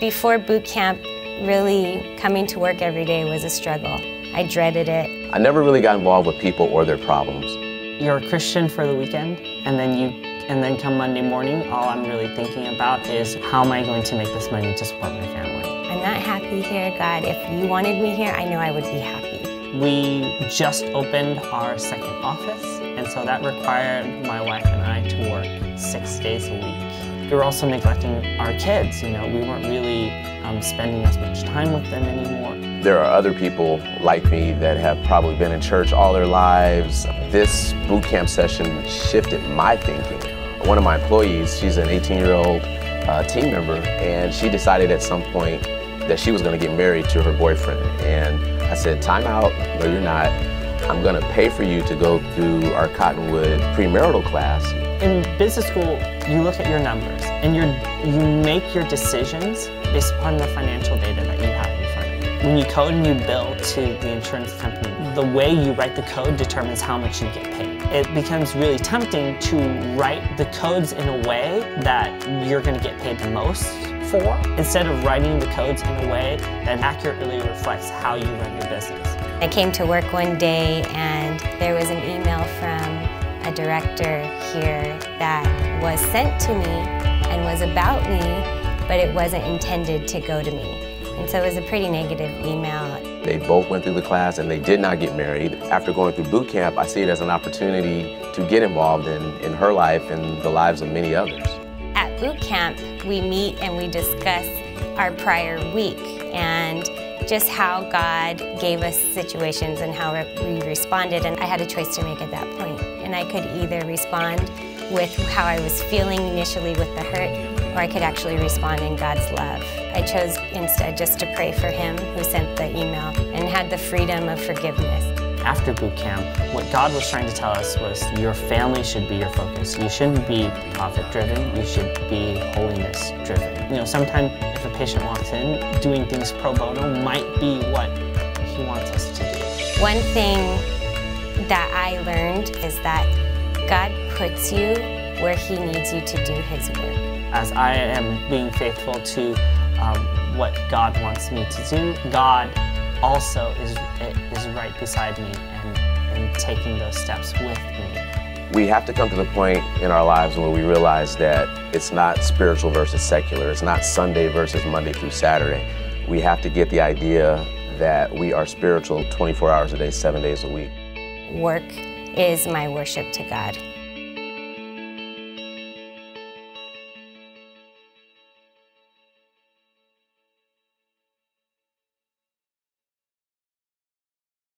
Before boot camp, really coming to work every day was a struggle. I dreaded it. I never really got involved with people or their problems. You're a Christian for the weekend, and then come Monday morning, all I'm really thinking about is how am I going to make this money to support my family? I'm not happy here, God. If you wanted me here, I know I would be happy. We just opened our second office, and so that required my wife and I to work 6 days a week. We were also neglecting our kids. You know, we weren't really spending as much time with them anymore. There are other people like me that have probably been in church all their lives. This boot camp session shifted my thinking. One of my employees, she's an 18-year-old team member, and she decided at some point that she was going to get married to her boyfriend. And I said, time out, no you're not. I'm going to pay for you to go through our Cottonwood premarital class. In business school, you look at your numbers and you make your decisions based upon the financial data that you have in front of you. When you code and you bill to the insurance company, the way you write the code determines how much you get paid. It becomes really tempting to write the codes in a way that you're going to get paid the most for, instead of writing the codes in a way that accurately reflects how you run your business. I came to work one day and there was an email from a director here that was sent to me and was about me, but it wasn't intended to go to me. And so it was a pretty negative email. They both went through the class and they did not get married. After going through boot camp, I see it as an opportunity to get involved in her life and the lives of many others. At boot camp, we meet and we discuss our prior week and just how God gave us situations and how we responded. And I had a choice to make at that point. And I could either respond with how I was feeling initially with the hurt, or I could actually respond in God's love. I chose instead just to pray for him who sent the email and had the freedom of forgiveness. After boot camp, what God was trying to tell us was your family should be your focus. You shouldn't be profit-driven, you should be holiness-driven. You know, sometimes if a patient walks in, doing things pro bono might be what he wants us to do. One thing that I learned is that God puts you where he needs you to do his work. As I am being faithful to what God wants me to do, God also is right beside me and taking those steps with me. We have to come to the point in our lives when we realize that it's not spiritual versus secular. It's not Sunday versus Monday through Saturday. We have to get the idea that we are spiritual 24 hours a day, 7 days a week. Work is my worship to God.